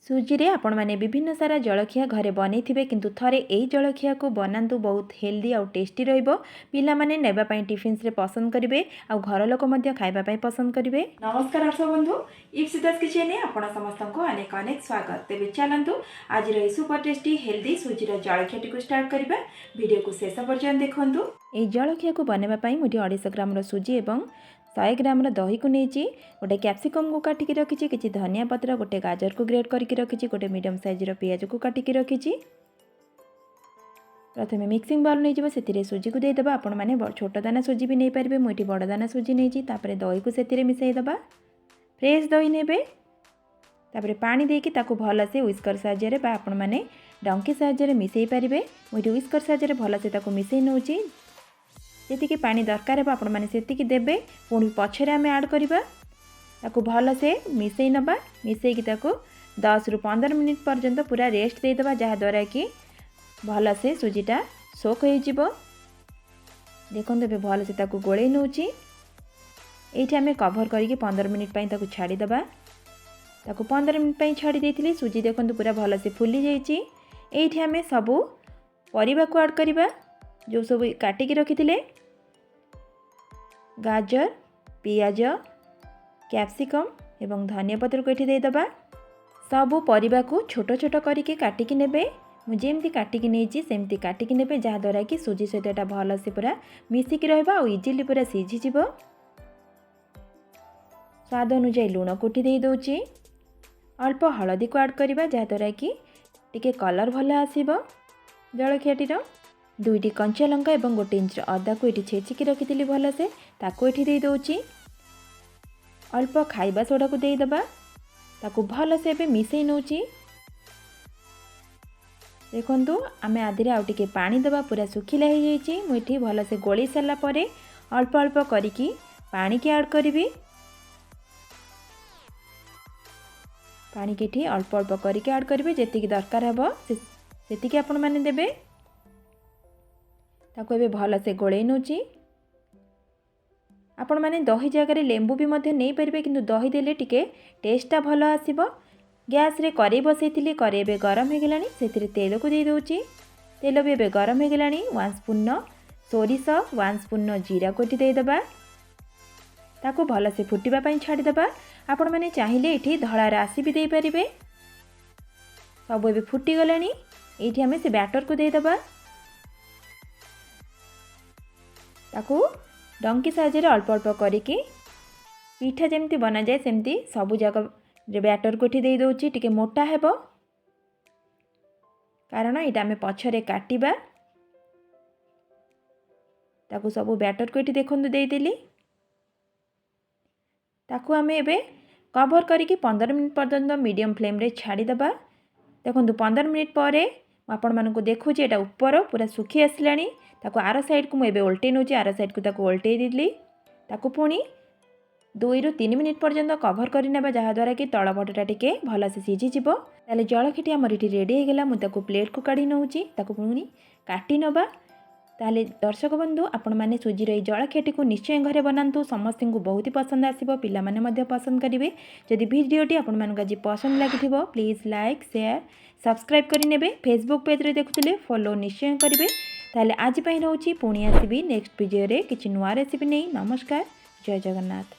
सुजी रे आपण माने विभिन्न सारा जलखिया घरे बनै थिबे किंतु थरे एई जलखिया को बनांतु बहुत हेल्दी और टेस्टी रहिबो। पिला माने नेबा पई टिफिन्स रे पसंद करिवे और घर लोक मध्य खाइबा पई पसंद करिवे। नमस्कार दर्शक बंधु, इप्सिता किचन रे आपण समस्त को अनेक अनेक स्वागत। तेबे चलंतु आज रे सुपर टेस्टी हेल्दी सुजी रे जलखिया टी को स्टार्ट करिबा। वीडियो को शेष पर्यंत देखंतु। एई जलखिया को बनेबा पई मुठी 250 ग्राम रो सुजी एवं 100 ग्राम दही को नहीं गोटे कैप्सिकम को काटिकी रखी, किसी धनिया पत्र, गोटे गाजर को ग्रेट करके रखी, गोटे मीडियम साइज पियाज को काटिकी रखी। प्रथम मिक्सिंग बाउल नहीं से सुजी को देदेबा। आपण मैंने छोट दाना सुजी भी नहीं पारे, मुझे बड़ दाना सुजी नहीं। दही को से मिसईदेबा। फ्रेश दही ने पानी देकी भल से व्हिस्कर साहाय्य आपण मैंने डंकी साहाय्य मिसई पारे। मुझे व्हिस्कर साहाय्य भल से मिसई नौची। जी पानी दरकार है आपण मैंने सेतिकी देबे। पुणी पछरे आम ऐड करवा ताकू भल से मिसई नबा। मिसईकी 10 ରୁ 15 मिनिट पर्यंत पूरा रेस्ट देदेबा, जहाँद्वारा कि भल से सुजीटा सोक हो। देखो ए भल से गोले नौची। ये आम कभर करके 15 मिनिट ताकू छाड़ीदबा। 15 मिनिट छाड़ी देती सुजी देखो पूरा भल से फुली जाइए। ये आम सबू परिबा को ऐड करवा, जो सब काटिकी रखी गाजर, पियाज, कैप्सिकम एवं धनिया पत्र को ये देदबा। सबू परिबा को छोट छोट करके काटिकी नेबे। मुझे एमती काटिकी नहीं सेमती काटिकी नेबे, जहाँद्वारा कि सुजी सहित भल से पूरा मिसिकी रहिबा और इजिली पूरा सीझी जिवो। स्वाद अनुसार लुण कोटी दे दउची। अल्प हलदी को ऐड करवा, जहाँद्वारा कि टिके कलर भल आसीबो जलखियाटीर। 2टी कंचा लंका और 1 इंच अदा को ये छेचिकी रखी भल से ये दे दउची। अल्प खाइबा सोडा को देदेबा। ताकू भल से एबे मिसई नौची। देखंतु आमे आदिरे आउ टिके पानी देबा। पूरा सुखिला हो जाइए। मुझे भल से गोली सारा परे अल्प अल्प करिकी पानी की ऐड करी। पानी की अल्प अल्प करके ऐड करेंगे, जी दरकार हे से आपण मैंने देबे। ताको एबे भल से गोले नौची। आपण मैंने दही जगह लेंबू भी नहीं पारे, किंतु दही देले टिके टेस्टा भल आसीबो। गैस रे कड़े बसई कड़े एबे गरम हो गलानी, से तेल को दे दउची। तेल भी एबे गरम हो गलानी। 1 स्पून सोरिष, 1 स्पून जीरा को देदेबा। ताको भल से फुटिबा पई छाड़ीदेबा। आपण मैंने चाहिए ये धड़ा राशि भी दे पारे। सब एबे फुटी गलानी। ये आम से बैटर को देदेबा। ताकू डंकी साहाय्य अल्प अल्प करके पिठा जमती बना जाए सेमती सबू जाक बैटर को दे दउची। टिके मोटा हेबो, कारण यहाँ आम पछरे काटिबा। ताकू सबू बैटर को देखंतु देदेली। ताकू आम एबे कवर करके 15 मिनिट पर्यंत मीडियम फ्लेम रे छाड़ीदेबा। देखो 15 मिनिट पर आपण मानक देखूँ यहाँ ऊपर पूरा सुखी आसलानी। ताकू आर साइड को मुझे उल्टे नौची। आर साइड को ताकू उल्टे देली। ताकू पुणी 2 ରୁ 3 मिनिट पर्यंत कवर करने, जहाँद्वारा कि तल पटटा टिके भल से सीझीज। ताले जलखिटी आमर ये रेडी होगला। मुझे प्लेट को काढ़ी नौची। ताकू पुणी काटी नबा। ताले दर्शक बंधु, आपण मैंने सुजीर ये जलखियाटी को निश्चय घरे बनातु। समस्त को बहुत ही पसंद आसो। पिला माने मध्य पसंद करेंगे। जदि वीडियोटी आपण मानक आज पसंद लगी प्लीज लाइक शेयर सब्सक्राइब करेंगे। फेसबुक पेज रे देखुले फॉलो निश्चय करेंगे। ताले आज रोची पुणी आसबि नेक्स्ट वीडियो रे किछि नुआ रेसिपी नहीं। नमस्कार, जय जगन्नाथ।